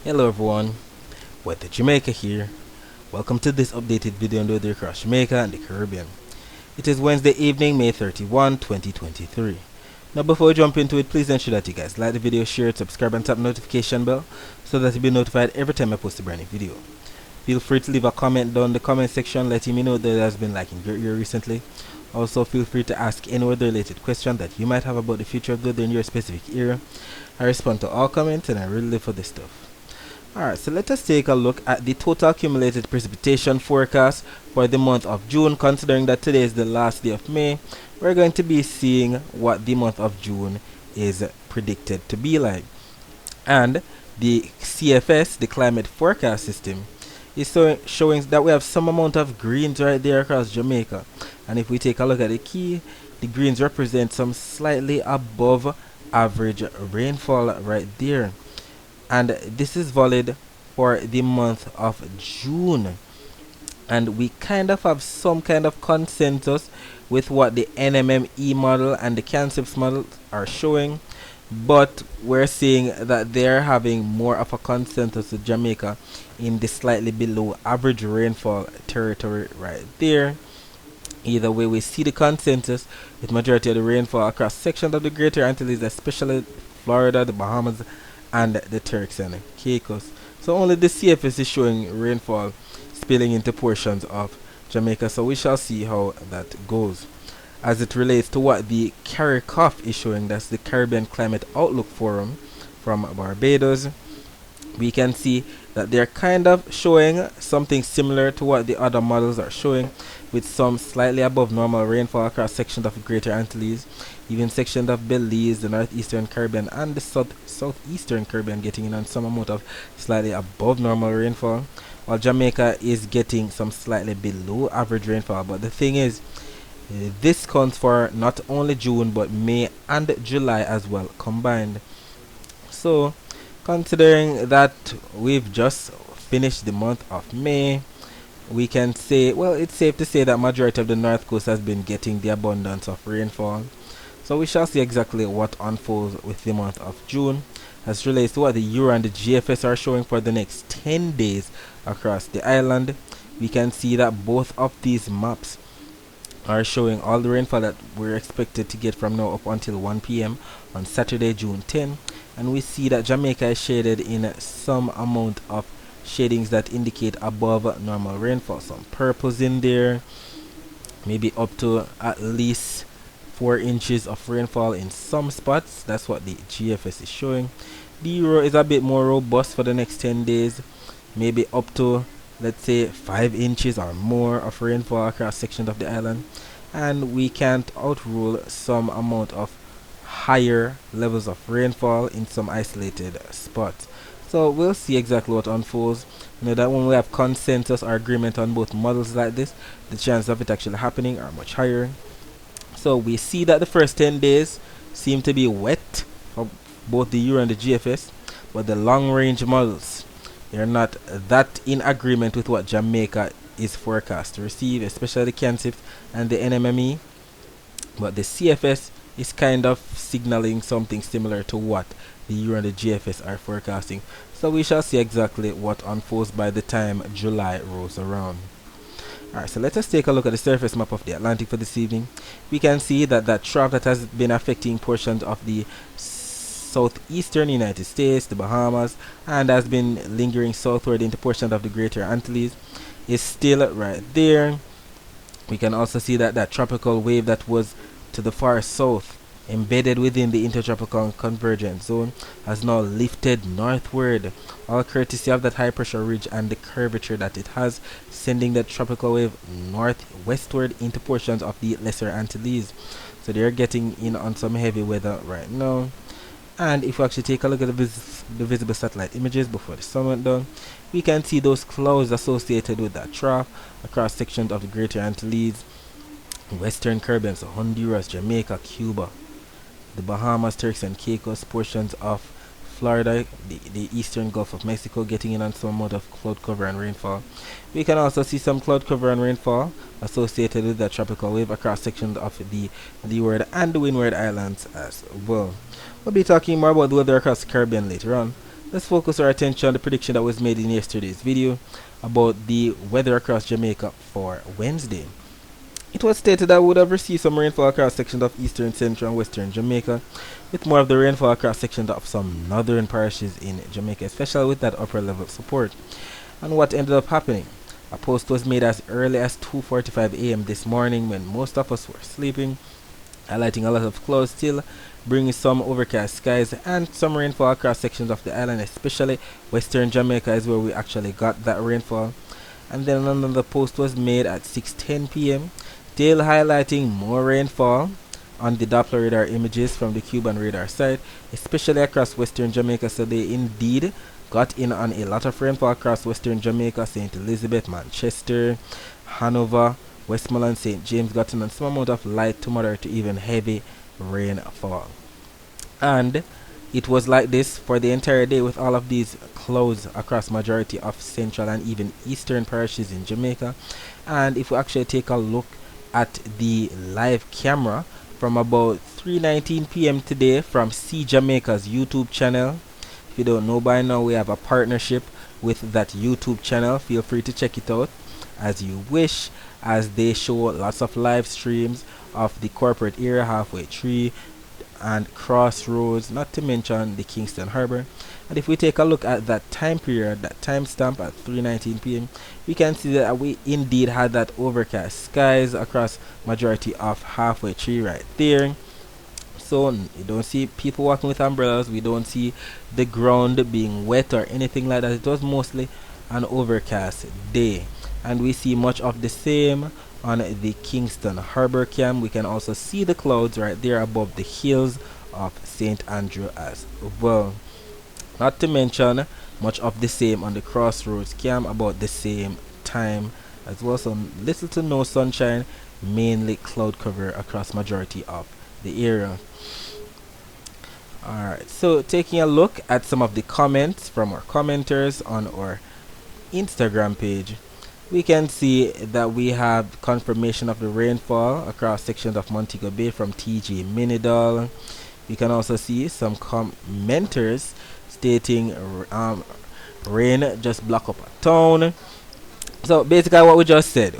Hello everyone, Weather Jamaica here. Welcome to this updated video on the weather across Jamaica and the Caribbean. It is Wednesday evening, May 31, 2023. Now before we jump into it, please ensure that you guys like the video, share it, subscribe and tap the notification bell so that you'll be notified every time I post a brand new video. Feel free to leave a comment down in the comment section letting me know that it has been liking your ear recently. Also feel free to ask any weather related question that you might have about the future of the weather in your specific area. I respond to all comments and I really live for this stuff. Alright, so let us take a look at the total accumulated precipitation forecast for the month of June. Considering that today is the last day of May, we're going to be seeing what the month of June is predicted to be like. And the CFS, the climate forecast system, is showing that we have some amount of greens right there across Jamaica. And if we take a look at the key, the greens represent some slightly above average rainfall right there. And this is valid for the month of June, and we kind of have some kind of consensus with what the NMME model and the CANCIPS model are showing, but we're seeing that they're having more of a consensus with Jamaica in the slightly below average rainfall territory right there. Either way, we see the consensus with majority of the rainfall across sections of the Greater Antilles, especially Florida, the Bahamas and the Turks and Caicos. So only the CFS is showing rainfall spilling into portions of Jamaica, so we shall see how that goes. As it relates to what the CARICOF is showing, that's the Caribbean Climate Outlook Forum from Barbados, we can see that they're kind of showing something similar to what the other models are showing, with some slightly above normal rainfall across sections of the Greater Antilles, even sections of Belize, the northeastern Caribbean and the southeastern Caribbean getting in on some amount of slightly above normal rainfall, while Jamaica is getting some slightly below average rainfall. But the thing is, this counts for not only June but May and July as well combined. So considering that we've just finished the month of May, we can say, well, it's safe to say that majority of the north coast has been getting the abundance of rainfall. So we shall see exactly what unfolds with the month of June as relates to what the Euro and the GFS are showing for the next 10 days across the island. We can see that both of these maps are showing all the rainfall that we're expected to get from now up until 1 p.m. on Saturday, June 10. And we see that Jamaica is shaded in some amount of shadings that indicate above normal rainfall. Some purples in there, maybe up to at least 4 inches of rainfall in some spots. That's what the GFS is showing. The Euro is a bit more robust for the next 10 days, maybe up to, let's say, 5 inches or more of rainfall across sections of the island. And we can't outrule some amount of higher levels of rainfall in some isolated spots. So we'll see exactly what unfolds. You know that when we have consensus or agreement on both models like this, the chances of it actually happening are much higher. So we see that the first 10 days seem to be wet for both the Euro and the GFS, but the long range models, they're not that in agreement with what Jamaica is forecast to receive, especially the CANCIPS and the NMME. But the CFS is kind of signaling something similar to what the Euro and the GFS are forecasting. So we shall see exactly what unfolds by the time July rolls around. Alright, so let us take a look at the surface map of the Atlantic for this evening. We can see that that trough that has been affecting portions of the southeastern United States, the Bahamas, and has been lingering southward into portions of the Greater Antilles is still right there. We can also see that that tropical wave that was to the far south, embedded within the intertropical convergence zone, has now lifted northward, all courtesy of that high pressure ridge and the curvature that it has, sending that tropical wave northwestward into portions of the Lesser Antilles. So they're getting in on some heavy weather right now. And if we actually take a look at the visible satellite images before the sun went down, we can see those clouds associated with that trough across sections of the Greater Antilles, Western Caribbean, so Honduras, Jamaica, Cuba, the Bahamas, Turks and Caicos, portions of Florida, the eastern Gulf of Mexico getting in on some amount of cloud cover and rainfall. We can also see some cloud cover and rainfall associated with that tropical wave across sections of the Leeward and the Windward Islands as well. We'll be talking more about the weather across the Caribbean later on. let's focus our attention on the prediction that was made in yesterday's video about the weather across Jamaica for Wednesday. It was stated that we would have received some rainfall across sections of eastern, central, and western Jamaica, with more of the rainfall across sections of some northern parishes in Jamaica, especially with that upper level of support. And what ended up happening? A post was made as early as 2:45 a.m. this morning when most of us were sleeping, highlighting a lot of clouds still, bringing some overcast skies and some rainfall across sections of the island, especially western Jamaica is where we actually got that rainfall. And then another post was made at 6:10 p.m. still highlighting more rainfall on the Doppler radar images from the Cuban radar site, especially across western Jamaica. So they indeed got in on a lot of rainfall across western Jamaica. St. Elizabeth, Manchester, Hanover, Westmoreland, St. James got in on some amount of light to moderate to even heavy rainfall. And it was like this for the entire day with all of these clouds across majority of central and even eastern parishes in Jamaica. And if we actually take a look at the live camera from about 3:19 p.m. today from See Jamaica's YouTube channel. If you don't know by now, we have a partnership with that YouTube channel. Feel free to check it out as you wish, as they show lots of live streams of the corporate area, Halfway Tree and Crossroads, not to mention the Kingston Harbor. And if we take a look at that time period, that timestamp at 3:19 p.m., we can see that we indeed had that overcast skies across majority of Halfway Tree right there. So you don't see people walking with umbrellas, we don't see the ground being wet or anything like that. It was mostly an overcast day, and we see much of the same on the Kingston Harbor Cam. We can also see the clouds right there above the hills of St. Andrew as well. Not to mention much of the same on the Crossroads Cam about the same time as well. So little to no sunshine, mainly cloud cover across majority of the area. Alright, so taking a look at some of the comments from our commenters on our Instagram page, we can see that we have confirmation of the rainfall across sections of Montego Bay from TG Minidal. We can also see some commenters stating rain just block up a town. So basically what we just said,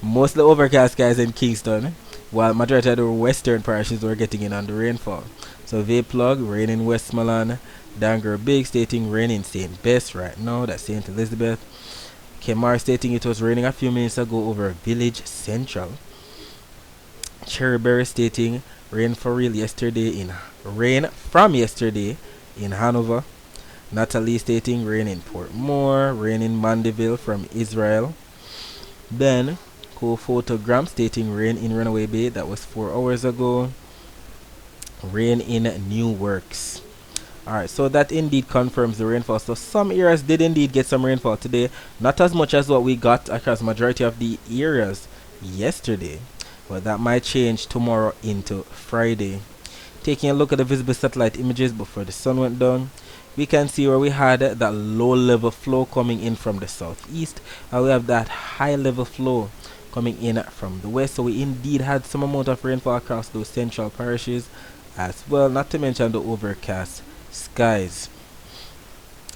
mostly overcast skies in Kingston, while majority of the western parishes were getting in on the rainfall. So Plug, rain in Westmoreland. Danger Big stating rain in St. Bess right now, that's St. Elizabeth. Kemar stating it was raining a few minutes ago over Village Central. Cherryberry stating rain from yesterday in Hanover. Natalie stating rain in Portmore, rain in Mandeville from Israel. Then Co-Photogram stating rain in Runaway Bay, that was 4 hours ago. Rain in New Works. Alright, so that indeed confirms the rainfall. So some areas did indeed get some rainfall today, not as much as what we got across majority of the areas yesterday, but that might change tomorrow into Friday. Taking a look at the visible satellite images before the sun went down, we can see where we had that low level flow coming in from the southeast, and we have that high level flow coming in from the west. So we indeed had some amount of rainfall across those central parishes as well, not to mention the overcast skies.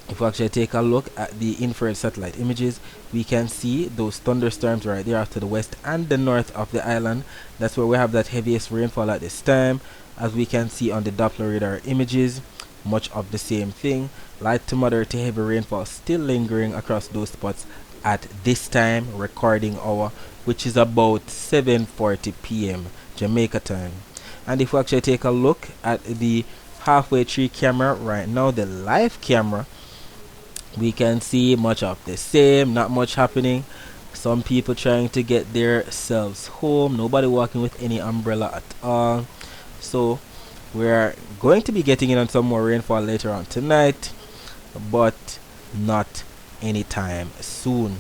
If we actually take a look at the infrared satellite images, we can see those thunderstorms right there off to the west and the north of the island. That's where we have that heaviest rainfall at this time, as we can see on the Doppler radar images. Much of the same thing, light to moderate to heavy rainfall still lingering across those spots at this time recording hour, which is about 7:40 p.m. Jamaica time. And if we actually take a look at the Halfway Tree camera right now, the live camera, we can see much of the same, not much happening. Some people trying to get themselves home, nobody walking with any umbrella at all. So we're going to be getting in on some more rainfall later on tonight, but not anytime soon.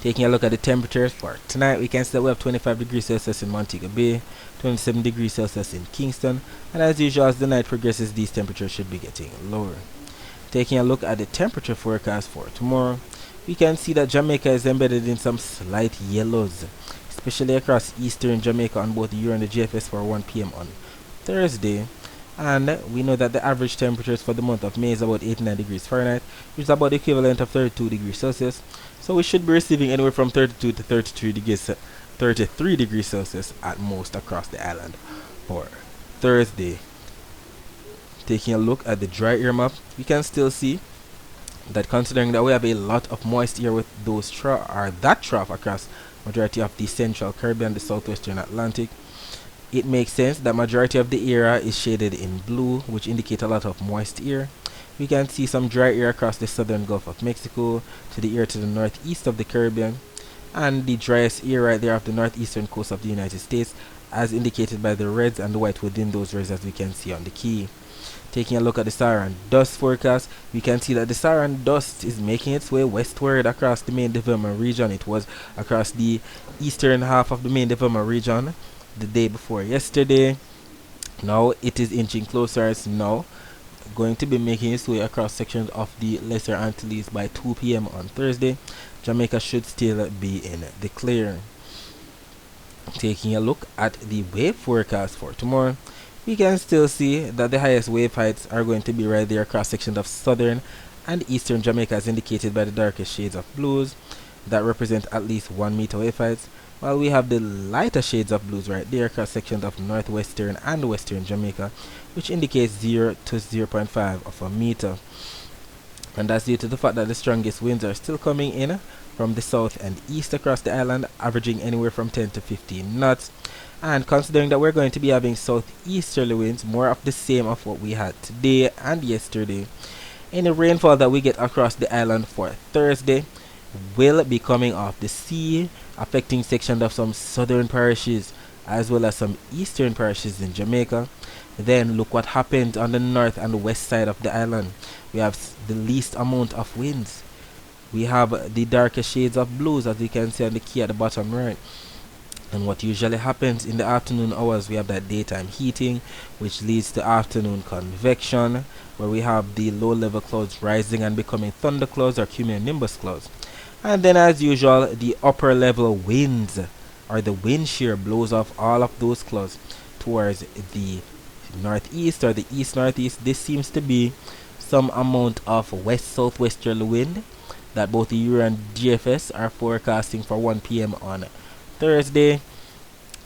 Taking a look at the temperatures for tonight, we can see that we have 25 degrees Celsius in Montego Bay, 27 degrees Celsius in Kingston, and as usual, as the night progresses, these temperatures should be getting lower. Taking a look at the temperature forecast for tomorrow, we can see that Jamaica is embedded in some slight yellows, especially across eastern Jamaica on both the Euro and the GFS for 1 p.m. on Thursday. And we know that the average temperatures for the month of May is about 89 degrees Fahrenheit, which is about the equivalent of 32 degrees Celsius. So we should be receiving anywhere from 32 to 33 degrees Celsius at most across the island for Thursday. Taking a look at the dry air map, we can still see that considering that we have a lot of moist air with those that trough across majority of the central Caribbean, the southwestern Atlantic, it makes sense that majority of the area is shaded in blue, which indicate a lot of moist air. We can see some dry air across the southern Gulf of Mexico, to the air to the northeast of the Caribbean, and the driest air right there off the northeastern coast of the United States, as indicated by the reds and the white within those reds, as we can see on the key. Taking a look at the Saharan dust forecast, we can see that the Saharan dust is making its way westward across the main development region. It was across the eastern half of the main development region the day before yesterday. Now it is inching closer. It's now going to be making its way across sections of the Lesser Antilles by 2 p.m. on Thursday. Jamaica should still be in the clear. Taking a look at the wave forecast for tomorrow, we can still see that the highest wave heights are going to be right there across sections of southern and eastern Jamaica, as indicated by the darkest shades of blues that represent at least 1 meter wave heights, while we have the lighter shades of blues right there across sections of northwestern and western Jamaica, which indicates 0 to 0.5 of a meter. And that's due to the fact that the strongest winds are still coming in from the south and east across the island, averaging anywhere from 10 to 15 knots. And considering that we're going to be having southeasterly winds, more of the same of what we had today and yesterday, any rainfall that we get across the island for Thursday will be coming off the sea, affecting sections of some southern parishes as well as some eastern parishes in Jamaica. Then look what happened on the north and west side of the island. We have the least amount of winds. We have the darkest shades of blues, as you can see on the key at the bottom right. And what usually happens in the afternoon hours, we have that daytime heating, which leads to afternoon convection, where we have the low level clouds rising and becoming thunderclouds or cumulonimbus clouds. And then, as usual, the upper level winds, or the wind shear, blows off all of those clouds towards the northeast or the east northeast. This seems to be some amount of west southwesterly wind that both the Euro and GFS are forecasting for 1 p.m. on Thursday.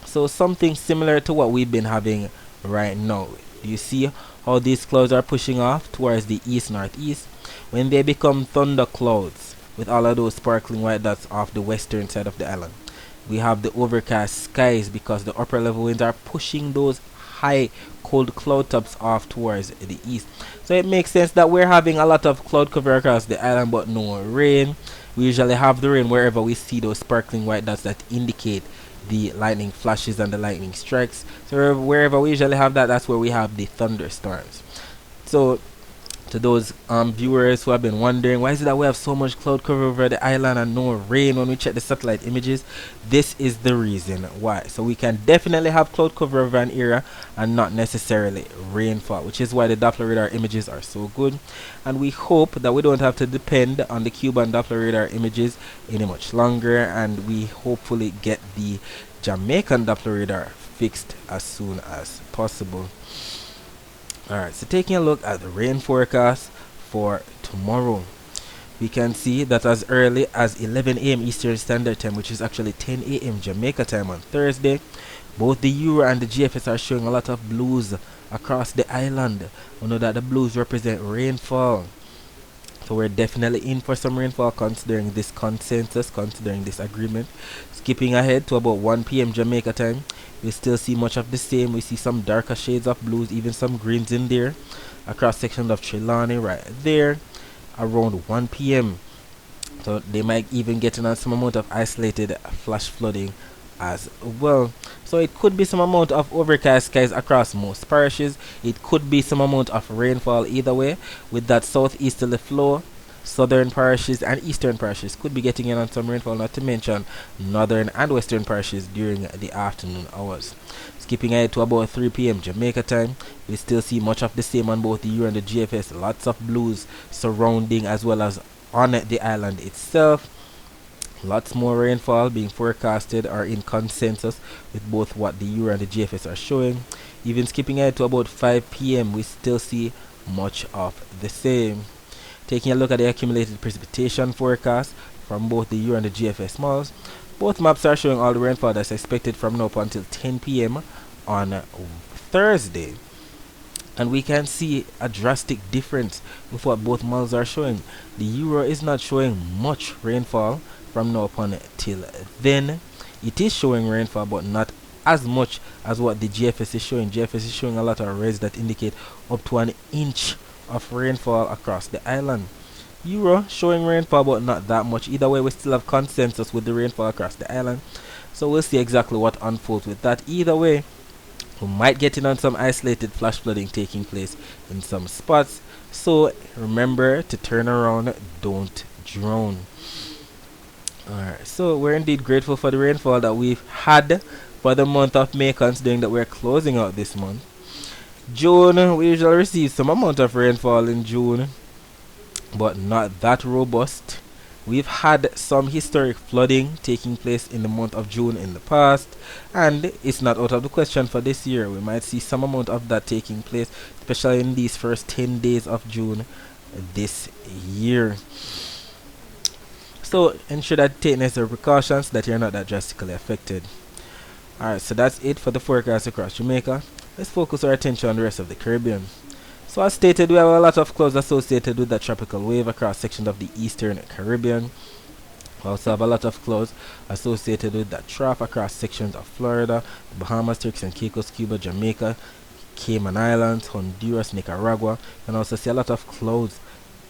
So something similar to what we've been having right now. You see how these clouds are pushing off towards the east northeast. When they become thunder clouds with all of those sparkling white dots off the western side of the island, we have the overcast skies because the upper level winds are pushing those high cold cloud tops off towards the east. So it makes sense that we're having a lot of cloud cover across the island but no rain. We usually have the rain wherever we see those sparkling white dots that indicate the lightning flashes and the lightning strikes. So wherever we usually have that, that's where we have the thunderstorms. So to those viewers who have been wondering, why is it that we have so much cloud cover over the island and no rain when we check the satellite images, this is the reason why. So we can definitely have cloud cover over an area and not necessarily rainfall, which is why the Doppler radar images are so good. And we hope that we don't have to depend on the Cuban Doppler radar images any much longer, and we hopefully get the Jamaican Doppler radar fixed as soon as possible. Alright, so taking a look at the rain forecast for tomorrow, we can see that as early as 11 a.m. Eastern Standard Time, which is actually 10 a.m. Jamaica time on Thursday, both the Euro and the GFS are showing a lot of blues across the island. We know that the blues represent rainfall. So we're definitely in for some rainfall considering this consensus, considering this agreement. Skipping ahead to about 1 p.m. Jamaica time, we still see much of the same. We see some darker shades of blues, even some greens in there. Across sections of Trelawney right there around 1 p.m. So they might even get in on some amount of isolated flash flooding as well. So it could be some amount of overcast skies across most parishes. It could be some amount of rainfall either way, with that southeasterly flow. Southern parishes and eastern parishes could be getting in on some rainfall, not to mention northern and western parishes during the afternoon hours. Skipping ahead to about 3 p.m. Jamaica time, we still see much of the same on both the Euro and the GFS. Lots of blues surrounding as well as on the island itself. Lots more rainfall being forecasted or in consensus with both what the Euro and the GFS are showing. Even skipping ahead to about 5 p.m., we still see much of the same. Taking a look at the accumulated precipitation forecast from both the Euro and the GFS models, both maps are showing all the rainfall that's expected from now up until 10 p.m. on Thursday. And we can see a drastic difference with what both models are showing. The Euro is not showing much rainfall from now up until then. It is showing rainfall, but not as much as what the GFS is showing. GFS is showing a lot of reds that indicate up to an inch of rainfall across the island. Euro showing rainfall, but not that much. Either way, we still have consensus with the rainfall across the island, so we'll see exactly what unfolds with that. Either way, we might get in on some isolated flash flooding taking place in some spots, so remember to turn around, don't drown. Alright, so we're indeed grateful for the rainfall that we've had for the month of May, considering that we're closing out this month. June, we usually receive some amount of rainfall in June, but not that robust. We've had some historic flooding taking place in the month of June in the past, and it's not out of the question for this year. We might see some amount of that taking place, especially in these first 10 days of June this year. So ensure that you take necessary precautions so that you're not that drastically affected. Alright, so that's it for the forecast across Jamaica. Let's focus our attention on the rest of the Caribbean. So as stated, we have a lot of clouds associated with that tropical wave across sections of the eastern Caribbean. We also have a lot of clouds associated with that trough across sections of Florida, the Bahamas, Turks and Caicos, Cuba, Jamaica, Cayman Islands, Honduras, Nicaragua. You can also see a lot of clouds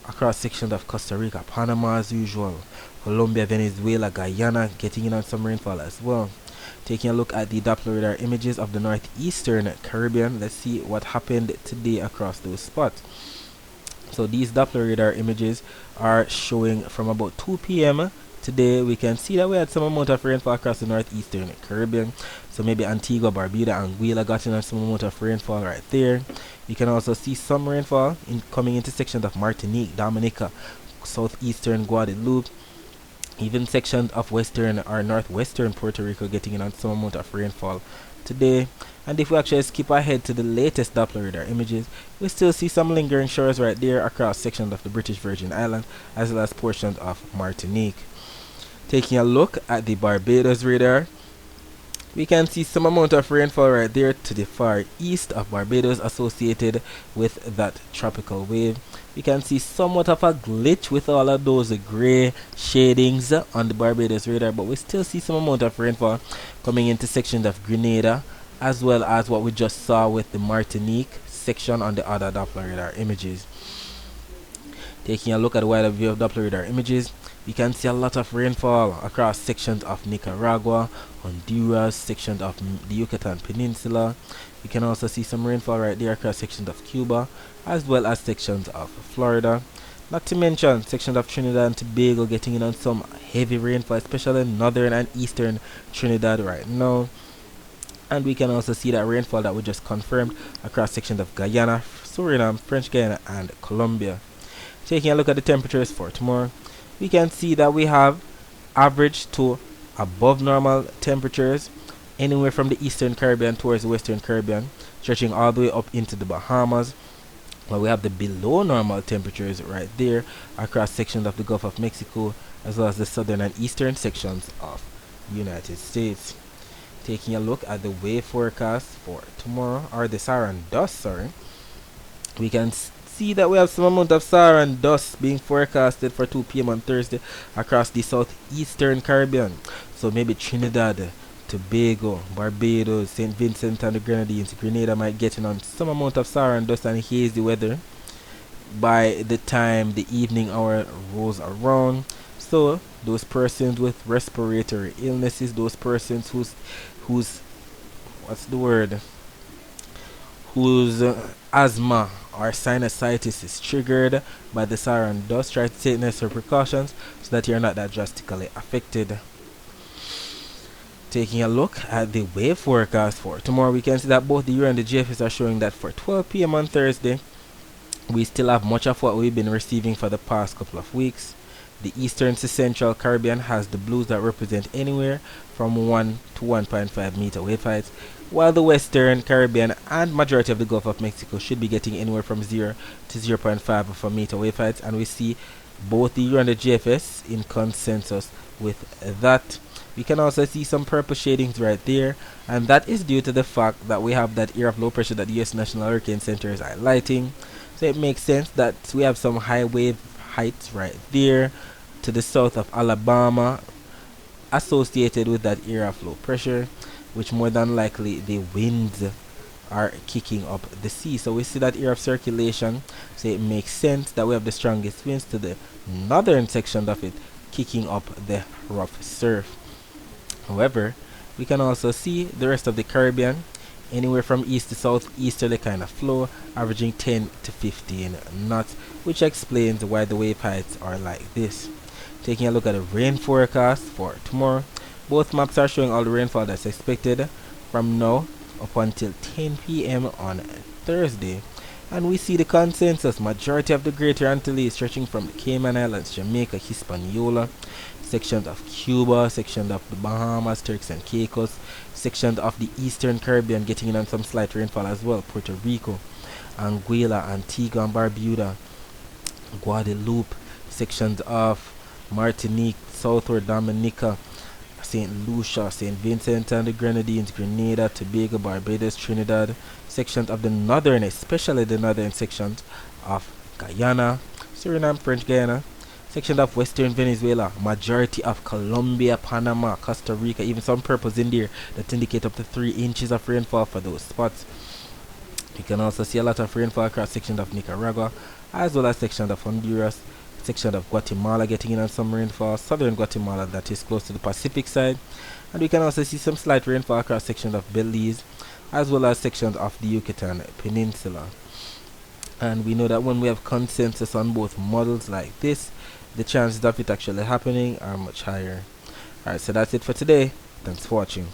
across sections of Costa Rica, Panama as usual, Colombia, Venezuela, Guyana, getting in on some rainfall as well. Taking a look at the Doppler radar images of the northeastern Caribbean, let's see what happened today across those spots. So these Doppler radar images are showing from about 2 p.m. today. We can see that we had some amount of rainfall across the northeastern Caribbean. So maybe Antigua, Barbuda, Anguilla got in on some amount of rainfall right there. You can also see some rainfall coming into sections of Martinique, Dominica, southeastern Guadeloupe, even sections of western or northwestern Puerto Rico getting in on some amount of rainfall today. And if we actually skip ahead to the latest Doppler radar images, we still see some lingering showers right there across sections of the British Virgin Islands as well as portions of Martinique. Taking a look at the Barbados radar, we can see some amount of rainfall right there to the far east of Barbados associated with that tropical wave. We can see somewhat of a glitch with all of those grey shadings on the Barbados radar, but we still see some amount of rainfall coming into sections of Grenada, as well as what we just saw with the Martinique section on the other Doppler radar images. Taking a look at the wider view of Doppler radar images, we can see a lot of rainfall across sections of Nicaragua, Honduras, sections of the Yucatan Peninsula. We can also see some rainfall right there across sections of Cuba, as well as sections of Florida. Not to mention sections of Trinidad and Tobago getting in on some heavy rainfall, especially in northern and eastern Trinidad right now. And we can also see that rainfall that we just confirmed across sections of Guyana, Suriname, French Guiana, and Colombia. Taking a look at the temperatures for tomorrow, we can see that we have average to above normal temperatures anywhere from the eastern Caribbean towards the western Caribbean, stretching all the way up into the Bahamas, while we have the below normal temperatures right there across sections of the Gulf of Mexico, as well as the southern and eastern sections of the United States. Taking a look at the wave forecast for tomorrow, or the Saharan dust, sorry, we can see that we have some amount of Saharan dust being forecasted for 2 p.m. on Thursday across the southeastern Caribbean. So maybe Trinidad, Tobago, Barbados, St. Vincent and the Grenadines, Grenada might get in on some amount of Saharan dust and hazy weather by the time the evening hour rolls around. So those persons with respiratory illnesses, those persons whose asthma or sinusitis is triggered by the Saharan dust, try to take necessary precautions so that you're not that drastically affected. Taking a look at the wave forecast for tomorrow, we can see that both the Euro and the GFS are showing that for 12 p.m. on Thursday, we still have much of what we've been receiving for the past couple of weeks. The eastern to central Caribbean has the blues that represent anywhere from 1 to 1.5 meter wave heights, while the western Caribbean and majority of the Gulf of Mexico should be getting anywhere from 0 to 0.5 of a meter wave heights, and we see both the Euro and the GFS in consensus with that. We can also see some purple shadings right there, and that is due to the fact that we have that area of low pressure that the U.S. National Hurricane Center is highlighting. So it makes sense that we have some high wave heights right there to the south of Alabama associated with that area of low pressure, which more than likely the winds are kicking up the sea. So we see that area of circulation, so it makes sense that we have the strongest winds to the northern section of it kicking up the rough surf. However, we can also see the rest of the Caribbean anywhere from east to south easterly kind of flow, averaging 10 to 15 knots, which explains why the wave heights are like this. Taking a look at the rain forecast for tomorrow, both maps are showing all the rainfall that's expected from now up until 10 p.m. on Thursday. And we see the consensus majority of the Greater Antilles stretching from the Cayman Islands, Jamaica, Hispaniola, sections of Cuba, sections of the Bahamas, Turks and Caicos, sections of the Eastern Caribbean getting in on some slight rainfall as well, Puerto Rico, Anguilla, Antigua and Barbuda, Guadeloupe, sections of Martinique, Southward Dominica, St. Lucia, St. Vincent and the Grenadines, Grenada, Tobago, Barbados, Trinidad, sections of the northern, especially the northern sections of Guyana, Suriname, French Guiana, section of western Venezuela, majority of Colombia, Panama, Costa Rica, even some purples in there that indicate up to 3 inches of rainfall for those spots. You can also see a lot of rainfall across sections of Nicaragua, as well as sections of Honduras, section of Guatemala getting in on some rainfall, southern Guatemala that is close to the Pacific side, and we can also see some slight rainfall across sections of Belize, as well as sections of the Yucatan Peninsula. And we know that when we have consensus on both models like this, the chances of it actually happening are much higher. Alright, so that's it for today. Thanks for watching.